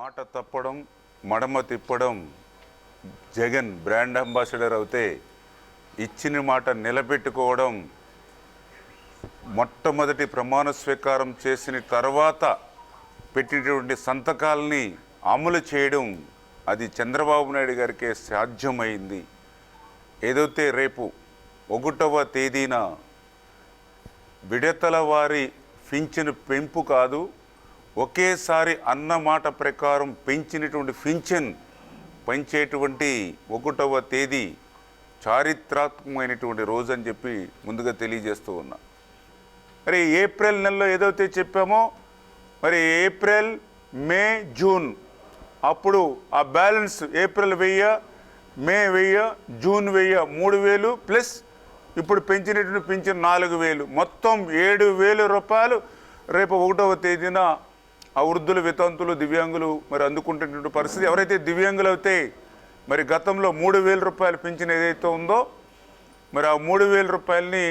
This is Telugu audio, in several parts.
మాట తప్పడం మడమ తిప్పడం జగన్ బ్రాండ్ అంబాసిడర్ అవుతే ఇచ్చిన మాట నిలబెట్టుకోవడం మొట్టమొదటి ప్రమాణ స్వీకారం చేసిన తర్వాత పెట్టినటువంటి సంతకాలని అమలు చేయడం అది చంద్రబాబు నాయుడు గారికే సాధ్యమైంది. ఏదైతే రేపు 1వ తేదీన విడతల వారి పింఛను పెంపు కాదు, ఒకేసారి అన్నమాట ప్రకారం పెంచినటువంటి పింఛన్ పెంచేటువంటి 1వ తేదీ చారిత్రాత్మకమైనటువంటి రోజు అని చెప్పి ముందుగా తెలియజేస్తూ ఉన్నా. మరి ఏప్రిల్ నెలలో ఏదైతే చెప్పామో మరి ఏప్రిల్, మే, జూన్ అప్పుడు ఆ బ్యాలెన్స్ ఏప్రిల్ 1000, మే 1000, జూన్ 1000 3000 ప్లస్ ఇప్పుడు పెంచినటువంటి పింఛన్ 4000 మొత్తం 7000 రూపాయలు రేపు 1వ తేదీన ఆ వృద్ధులు, వితంతులు, దివ్యాంగులు మరి అందుకుంటున్నటువంటి పరిస్థితి. ఎవరైతే దివ్యాంగులు అయితే మరి గతంలో 3000 రూపాయలు పింఛన్ ఏదైతే ఉందో మరి ఆ 3000 రూపాయలని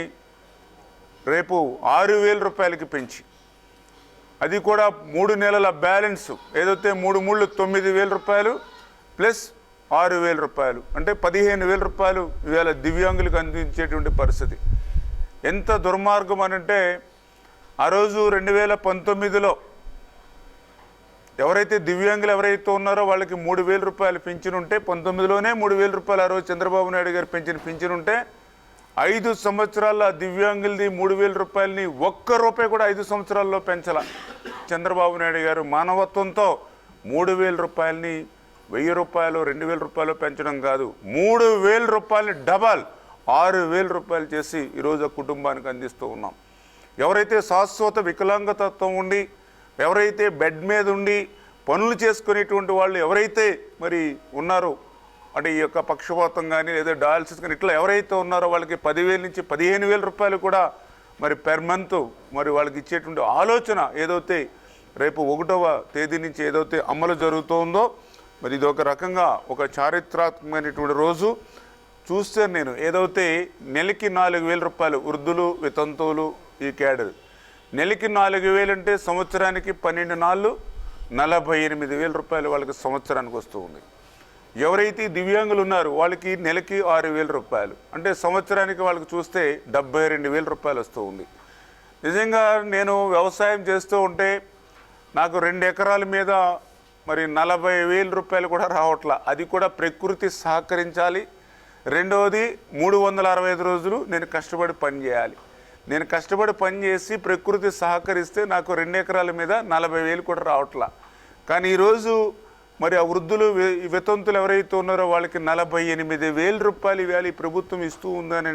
రేపు 6000 రూపాయలకి పెంచి అది కూడా 3 నెలల బ్యాలెన్స్ ఏదైతే 3 3 9000 రూపాయలు ప్లస్ 6000 రూపాయలు అంటే 15000 రూపాయలు ఇవాళ దివ్యాంగులకు అందించేటువంటి పరిస్థితి. ఎంత దుర్మార్గం అనంటే ఆ రోజు 2019లో ఎవరైతే దివ్యాంగులు ఎవరైతే ఉన్నారో వాళ్ళకి 3000 రూపాయలు పింఛన్ ఉంటే 19లోనే 3000 రూపాయలు ఆ రోజు చంద్రబాబు నాయుడు గారు పెంచిన పింఛన్ ఉంటే 5 సంవత్సరాల దివ్యాంగులది 3000 రూపాయలని ఒక్క రూపాయి కూడా 5 సంవత్సరాల్లో పెంచాల. చంద్రబాబు నాయుడు గారు మానవత్వంతో 3000 రూపాయలని 1000 రూపాయలు 2000 రూపాయలు పెంచడం కాదు, 3000 రూపాయలని డబల్ 6000 రూపాయలు చేసి ఈరోజు ఆ కుటుంబానికి అందిస్తూ ఉన్నాం. ఎవరైతే శాశ్వత వికలాంగతత్వం ఉండి ఎవరైతే బెడ్ మీద ఉండి పనులు చేసుకునేటువంటి వాళ్ళు ఎవరైతే మరి ఉన్నారో అంటే ఈ యొక్క పక్షపాతం కానీ లేదా డయాలసిస్ కానీ ఇట్లా ఎవరైతే ఉన్నారో వాళ్ళకి 10,000 నుంచి 15,000 రూపాయలు కూడా మరి పెర్ మంత్ మరి వాళ్ళకి ఇచ్చేటువంటి ఆలోచన ఏదైతే రేపు 1వ తేదీ నుంచి ఏదైతే అమలు జరుగుతుందో మరి ఇది ఒక రకంగా ఒక చారిత్రాత్మకమైనటువంటి రోజు. చూస్తే నేను ఏదైతే నెలకి 4,000 రూపాయలు వృద్ధులు, వితంతువులు ఈ క్యాడర్ నెలకి 4,000 అంటే సంవత్సరానికి 12 నాళ్ళు 48,000 రూపాయలు వాళ్ళకి సంవత్సరానికి వస్తూ ఉంది. ఎవరైతే దివ్యాంగులు ఉన్నారో వాళ్ళకి నెలకి 6,000 రూపాయలు అంటే సంవత్సరానికి వాళ్ళకి చూస్తే 72,000 రూపాయలు వస్తూ ఉంది. నిజంగా నేను వ్యవసాయం చేస్తూ ఉంటే నాకు 2 ఎకరాల మీద మరి 40,000 రూపాయలు కూడా రావట్లా. అది కూడా ప్రకృతి సహకరించాలి. రెండవది 365 రోజులు నేను కష్టపడి పని చేయాలి. నేను కష్టపడి పని చేసి ప్రకృతి సహకరిస్తే నాకు 2 ఎకరాల మీద 40,000 కూడా రావట్లా. కానీ ఈరోజు మరి ఆ వృద్ధులు, వితంతులు ఎవరైతే ఉన్నారో వాళ్ళకి 48,000 రూపాయలు ఇవాళ ఈ ప్రభుత్వం ఇస్తూ ఉందని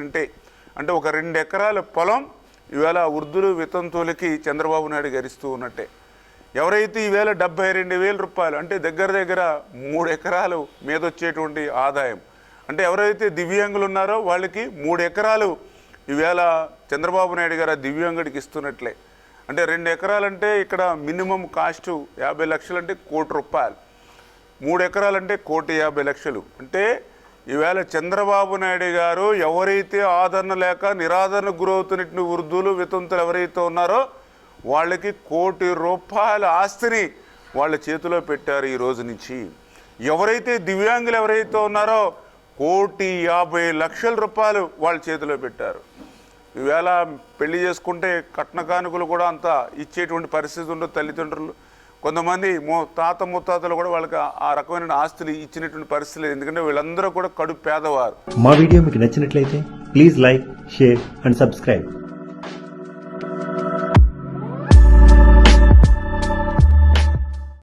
అంటే ఒక 2 ఎకరాల పొలం ఇవాళ వృద్ధులు, వితంతువులకి చంద్రబాబు నాయుడు గారు ఇస్తూ ఉన్నట్టే. ఎవరైతే ఈవేళ 72,000 రూపాయలు అంటే దగ్గర 3 ఎకరాలు మీద వచ్చేటువంటి ఆదాయం అంటే ఎవరైతే దివ్యాంగులు ఉన్నారో వాళ్ళకి 3 ఎకరాలు ఈవేళ చంద్రబాబు నాయుడు గారు దివ్యాంగుడికి ఇస్తున్నట్లే. అంటే 2 ఎకరాలంటే ఇక్కడ మినిమం కాస్ట్ 50 లక్షలు అంటే 1 కోటి రూపాయలు, 3 ఎకరాలంటే 1,50,00,000 అంటే ఈవేళ చంద్రబాబు నాయుడు గారు ఎవరైతే ఆదరణ లేక నిరాదరణకు గురవుతున్నటువంటి వృద్ధులు, వితంతులు ఎవరైతే ఉన్నారో వాళ్ళకి 1 కోటి రూపాయల ఆస్తిని వాళ్ళ చేతిలో పెట్టారు ఈ రోజు నుంచి. ఎవరైతే దివ్యాంగులు ఎవరైతే ఉన్నారో 1,50,00,000 రూపాయలు వాళ్ళ చేతిలో పెట్టారు. ఈవేళ పెళ్లి చేసుకుంటే కట్న కానుకలు కూడా అంత ఇచ్చేటువంటి పరిస్థితి ఉండదు. తల్లిదండ్రులు కొంతమంది తాత ముత్తాతలు కూడా వాళ్ళకి ఆ రకమైన ఆస్తులు ఇచ్చినటువంటి పరిస్థితి లేదు. ఎందుకంటే వీళ్ళందరూ కూడా కడు పేదవారు. మా వీడియో మీకు నచ్చినట్లయితే please like, share and subscribe.